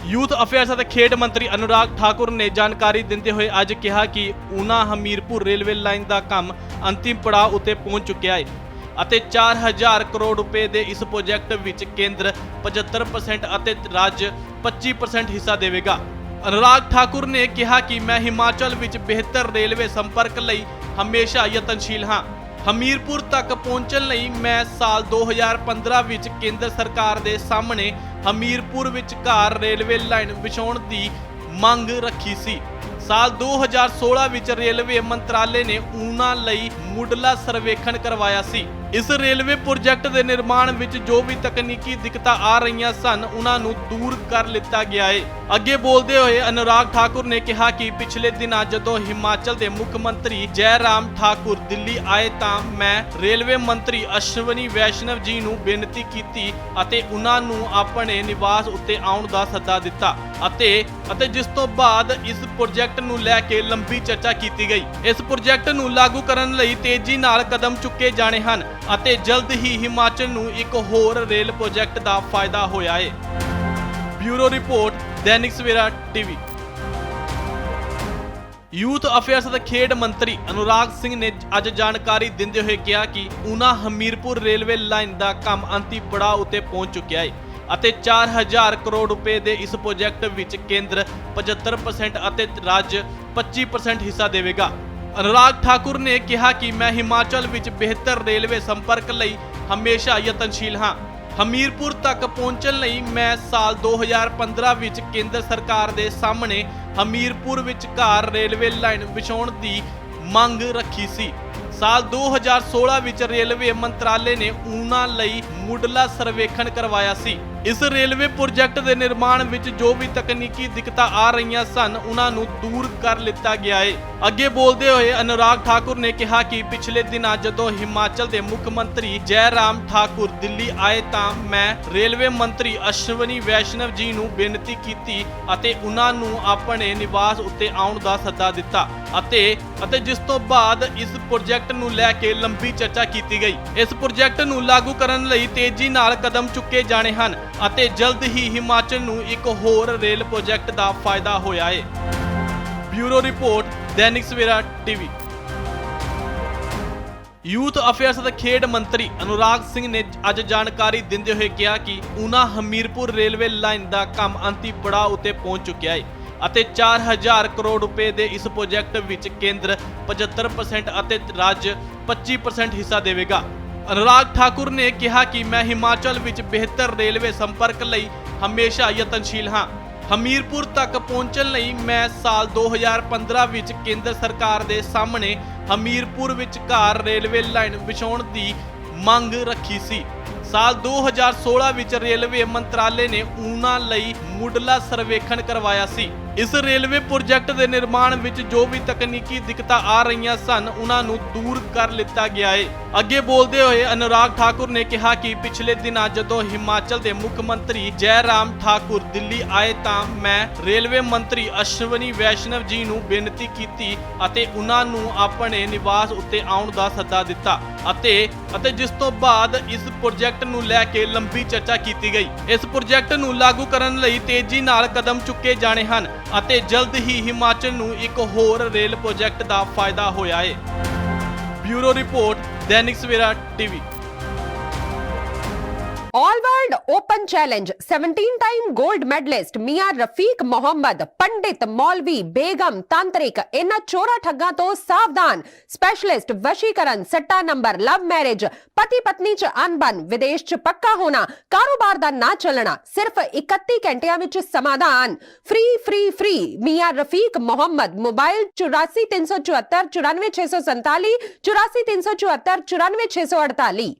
Youth affairs ਅਤੇ ਖੇਡ ਮੰਤਰੀ ਅਨੁਰਾਗ ਠਾਕੁਰ ਨੇ ਜਾਣਕਾਰੀ ਦਿੰਦੇ ਹੋਏ ਅੱਜ ਕਿਹਾ ਕਿ ਊਨਾ ਹਮੀਰਪੁਰ ਰੇਲਵੇ ਲਾਈਨ ਦਾ ਕੰਮ ਅੰਤਿਮ ਪੜਾਅ ਉੱਤੇ ਪਹੁੰਚ ਚੁੱਕਿਆ ਹੈ ਅਤੇ 4000 ਕਰੋੜ ਰੁਪਏ ਦੇ ਇਸ ਪ੍ਰੋਜੈਕਟ ਵਿੱਚ ਕੇਂਦਰ 75% ਅਤੇ ਰਾਜ 25% ਹਿੱਸਾ ਦੇਵੇਗਾ। ਅਨੁਰਾਗ ਠਾਕੁਰ ਨੇ ਕਿਹਾ ਕਿ ਮੈਂ ਹਿਮਾਚਲ ਵਿੱਚ ਬਿਹਤਰ ਰੇਲਵੇ ਸੰਪਰਕ ਲਈ ਹਮੇਸ਼ਾ ਯਤਨਸ਼ੀਲ ਹਾਂ। ਹਮੀਰਪੁਰ ਤੱਕ ਪਹੁੰਚਣ ਲਈ ਮੈਂ ਸਾਲ 2015 ਵਿੱਚ ਕੇਂਦਰ ਸਰਕਾਰ ਦੇ ਸਾਹਮਣੇ ਹਮੀਰਪੁਰ ਵਿਚਕਾਰ ਰੇਲਵੇ ਲਾਈਨ ਵਿਛਾਉਣ ਦੀ ਮੰਗ ਰੱਖੀ ਸੀ। ਸਾਲ 2016 ਵਿੱਚ ਰੇਲਵੇ ਮੰਤਰਾਲੇ ਨੇ ਊਨਾ ਲਈ ਮੁੱਢਲਾ ਸਰਵੇਖਣ ਕਰਵਾਇਆ ਸੀ। ਇਸ ਰੇਲਵੇ ਪ੍ਰੋਜੈਕਟ ਦੇ ਨਿਰਮਾਣ ਵਿੱਚ ਜੋ ਵੀ ਤਕਨੀਕੀ ਦਿੱਕਤਾਂ ਆ ਰਹੀਆਂ ਸਨ ਉਹਨਾਂ ਨੂੰ ਦੂਰ ਕਰ ਲਿੱਤਾ ਗਿਆ ਹੈ। ਅੱਗੇ ਬੋਲਦੇ ਹੋਏ ਅਨੁਰਾਗ ਠਾਕੁਰ ਨੇ ਕਿਹਾ ਕਿ ਪਿਛਲੇ ਦਿਨਾਂ ਜਦੋਂ ਹਿਮਾਚਲ ਦੇ ਮੁੱਖ ਮੰਤਰੀ ਜੈਰਾਮ ਠਾਕੁਰ ਦਿੱਲੀ ਆਏ ਤਾਂ ਮੈਂ ਰੇਲਵੇ ਮੰਤਰੀ ਅਸ਼ਵਨੀ ਵੈਸ਼ਨਵ ਜੀ ਨੂੰ ਬੇਨਤੀ ਕੀਤੀ ਅਤੇ ਉਹਨਾਂ ਨੂੰ ਆਪਣੇ ਨਿਵਾਸ ਉੱਤੇ ਆਉਣ ਦਾ ਸੱਦਾ ਦਿੱਤਾ ਅਤੇ ਜਿਸ ਤੋਂ ਬਾਅਦ ਇਸ ਪ੍ਰੋਜੈਕਟ ਨੂੰ ਲੈ ਕੇ ਲੰਬੀ ਚਰਚਾ ਕੀਤੀ ਗਈ। ਇਸ ਪ੍ਰੋਜੈਕਟ ਨੂੰ ਲਾਗੂ ਕਰਨ ਲਈ ਤੇਜ਼ੀ ਨਾਲ ਕਦਮ ਚੁੱਕੇ ਜਾਣੇ ਹਨ ਅਤੇ ਜਲਦ ਹੀ ਹਿਮਾਚਲ ਨੂੰ ਇੱਕ ਹੋਰ ਰੇਲ ਪ੍ਰੋਜੈਕਟ ਦਾ ਫਾਇਦਾ ਹੋਇਆ ਹੈ। Bureau report, Dainik Savera TV. Youth affairs ਅਤੇ ਖੇਡ ਮੰਤਰੀ ਅਨੁਰਾਗ ਸਿੰਘ ਨੇ ਅੱਜ ਜਾਣਕਾਰੀ ਦਿੰਦੇ ਹੋਏ ਕਿਹਾ ਕਿ ਊਨਾ ਹਮੀਰਪੁਰ ਰੇਲਵੇ ਲਾਈਨ ਦਾ ਕੰਮ ਅੰਤਿਮ ਪੜਾਅ ਉੱਤੇ ਪਹੁੰਚ ਚੁੱਕਿਆ ਹੈ ਅਤੇ 4000 ਕਰੋੜ ਰੁਪਏ ਦੇ ਇਸ ਪ੍ਰੋਜੈਕਟ ਵਿੱਚ ਕੇਂਦਰ 75% ਅਤੇ ਰਾਜ 25% ਹਿੱਸਾ ਦੇਵੇਗਾ। ਅਨੁਰਾਗ ਠਾਕੁਰ ਨੇ ਕਿਹਾ ਕਿ ਮੈਂ ਹਿਮਾਚਲ ਵਿੱਚ ਬਿਹਤਰ ਰੇਲਵੇ ਸੰਪਰਕ ਲਈ ਹਮੇਸ਼ਾ ਯਤਨਸ਼ੀਲ ਹਾਂ। ਹਮੀਰਪੁਰ ਤੱਕ ਪਹੁੰਚਣ ਲਈ ਮੈਂ ਸਾਲ 2015 ਵਿੱਚ ਕੇਂਦਰ ਸਰਕਾਰ ਦੇ ਸਾਹਮਣੇ ਹਮੀਰਪੁਰ ਵਿਚਕਾਰ ਰੇਲਵੇ ਲਾਈਨ ਵਿਛਾਉਣ ਦੀ ਮੰਗ ਰੱਖੀ ਸੀ। ਸਾਲ 2016 ਵਿੱਚ ਰੇਲਵੇ ਮੰਤਰਾਲੇ ਨੇ ਊਨਾ ਲਈ ਮੁੱਢਲਾ ਸਰਵੇਖਣ ਕਰਵਾਇਆ ਸੀ। ਇਸ ਰੇਲਵੇ ਪ੍ਰੋਜੈਕਟ ਦੇ ਨਿਰਮਾਣ ਵਿੱਚ ਜੋ ਵੀ ਤਕਨੀਕੀ ਦਿੱਕਤਾਂ ਆ ਰਹੀਆਂ ਸਨ ਉਹਨਾਂ ਨੂੰ ਦੂਰ ਕਰ ਲਿੱਤਾ ਗਿਆ ਹੈ। ਅੱਗੇ ਬੋਲਦੇ ਹੋਏ ਅਨੁਰਾਗ ਠਾਕੁਰ ਨੇ ਕਿਹਾ ਕਿ ਪਿਛਲੇ ਦਿਨਾਂ ਜਦੋਂ ਹਿਮਾਚਲ ਦੇ ਮੁੱਖ ਮੰਤਰੀ ਜੈਰਾਮ ਠਾਕੁਰ ਦਿੱਲੀ ਆਏ ਤਾਂ ਮੈਂ ਰੇਲਵੇ ਮੰਤਰੀ ਅਸ਼ਵਨੀ ਵੈਸ਼ਨਵ ਜੀ ਨੂੰ ਬੇਨਤੀ ਕੀਤੀ ਅਤੇ ਉਹਨਾਂ ਨੂੰ ਆਪਣੇ ਨਿਵਾਸ ਉੱਤੇ ਆਉਣ ਦਾ ਸੱਦਾ ਦਿੱਤਾ ਅਤੇ ਜਿਸ ਤੋਂ ਬਾਅਦ ਇਸ ਪ੍ਰੋਜੈਕਟ ਨੂੰ ਲੈ ਕੇ ਲੰਬੀ ਚਰਚਾ ਕੀਤੀ ਗਈ। ਇਸ ਪ੍ਰੋਜੈਕਟ ਨੂੰ ਲਾਗੂ ਕਰਨ ਲਈ ਤੇਜ਼ੀ ਨਾਲ ਕਦਮ ਚੁੱਕੇ ਜਾਣੇ ਹਨ ਅਤੇ ਜਲਦ ਹੀ ਹਿਮਾਚਲ ਨੂੰ ਇੱਕ ਹੋਰ ਰੇਲ ਪ੍ਰੋਜੈਕਟ ਦਾ ਫਾਇਦਾ ਹੋਇਆ ਹੈ। Bureau report, Dainik Savera TV. Youth affairs ਅਤੇ ਖੇਡ ਮੰਤਰੀ ਅਨੁਰਾਗ ਸਿੰਘ ਨੇ ਅੱਜ ਜਾਣਕਾਰੀ ਦਿੰਦੇ ਹੋਏ ਕਿਹਾ ਕਿ ਊਨਾ ਹਮੀਰਪੁਰ ਰੇਲਵੇ ਲਾਈਨ ਦਾ ਕੰਮ ਅੰਤਿਮ ਪੜਾਅ ਉੱਤੇ ਪਹੁੰਚ ਚੁੱਕਿਆ ਹੈ ਅਤੇ 4000 ਕਰੋੜ ਰੁਪਏ ਦੇ ਇਸ ਪ੍ਰੋਜੈਕਟ ਵਿੱਚ ਕੇਂਦਰ 75% ਅਤੇ ਰਾਜ 25% ਹਿੱਸਾ ਦੇਵੇਗਾ। ਅਨੁਰਾਗ ਠਾਕੁਰ ਨੇ ਕਿਹਾ ਕਿ ਮੈਂ ਹਿਮਾਚਲ ਵਿੱਚ ਬਿਹਤਰ ਰੇਲਵੇ ਸੰਪਰਕ ਲਈ ਹਮੇਸ਼ਾ ਯਤਨਸ਼ੀਲ ਹਾਂ। ਹਮੀਰਪੁਰ ਤੱਕ ਪਹੁੰਚਣ ਲਈ ਮੈਂ ਸਾਲ 2015 ਵਿੱਚ ਕੇਂਦਰ ਸਰਕਾਰ ਦੇ ਸਾਹਮਣੇ ਹਮੀਰਪੁਰ ਵਿਚਕਾਰ ਰੇਲਵੇ ਲਾਈਨ ਵਿਛਾਉਣ ਦੀ ਮੰਗ ਰੱਖੀ ਸੀ। ਸਾਲ 2016 ਵਿੱਚ ਰੇਲਵੇ ਮੰਤਰਾਲੇ ਨੇ ਊਨਾ ਲਈ ਮੁੱਢਲਾ ਸਰਵੇਖਣ ਕਰਵਾਇਆ ਸੀ। ਇਸ ਰੇਲਵੇ ਪ੍ਰੋਜੈਕਟ ਦੇ ਨਿਰਮਾਣ ਵਿੱਚ ਜੋ ਵੀ ਤਕਨੀਕੀ ਦਿੱਕਤਾਂ ਆ ਰਹੀਆਂ ਸਨ ਉਹਨਾਂ ਨੂੰ ਦੂਰ ਕਰ ਲਿੱਤਾ ਗਿਆ ਹੈ। ਅੱਗੇ ਬੋਲਦੇ ਹੋਏ ਅਨੁਰਾਗ ਠਾਕੁਰ ਨੇ ਕਿਹਾ ਕਿ ਪਿਛਲੇ ਦਿਨਾਂ ਜਦੋਂ ਹਿਮਾਚਲ ਦੇ ਮੁੱਖ ਮੰਤਰੀ ਜੈਰਾਮ ਠਾਕੁਰ ਦਿੱਲੀ ਆਏ ਤਾਂ ਮੈਂ ਰੇਲਵੇ ਮੰਤਰੀ ਅਸ਼ਵਨੀ ਵੈਸ਼ਨਵ ਜੀ ਨੂੰ ਬੇਨਤੀ ਕੀਤੀ ਅਤੇ ਉਹਨਾਂ ਨੂੰ ਆਪਣੇ ਨਿਵਾਸ ਉੱਤੇ ਆਉਣ ਦਾ ਸੱਦਾ ਦਿੱਤਾ ਅਤੇ ਜਿਸ ਤੋਂ ਬਾਅਦ ਇਸ ਪ੍ਰੋਜੈਕਟ ਨੂੰ ਲੈ ਕੇ ਲੰਬੀ ਚਰਚਾ ਕੀਤੀ ਗਈ। ਇਸ ਪ੍ਰੋਜੈਕਟ ਨੂੰ ਲਾਗੂ ਕਰਨ ਲਈ ਤੇਜ਼ੀ ਨਾਲ ਕਦਮ ਚੁੱਕੇ ਜਾਣੇ ਹਨ ਅਤੇ ਜਲਦ ਹੀ ਹਿਮਾਚਲ ਨੂੰ ਇੱਕ ਹੋਰ ਰੇਲ ਪ੍ਰੋਜੈਕਟ ਦਾ ਫਾਇਦਾ ਹੋਇਆ ਹੈ। Bureau report, Dainik Savera TV. All world open challenge 17-टाइम गोल्ड मेडलिस्ट मियां रफीक मोहम्मद, पंडित मौलवी बेगम तांत्रिक, इन्हां चोरा ठग्गां तो सावधान। स्पेशलिस्ट वशीकरण, सट्टा नंबर, लव मैरिज, पति पत्नी च अनबन, विदेश च पक्का होना, कारोबार दा ना चलना, सिर्फ 31 घंटियां विच समाधान। फ्री फ्री फ्री मियां रफीक मोहम्मद। मोबाइल 84 374 94 647, 84 374 94 648।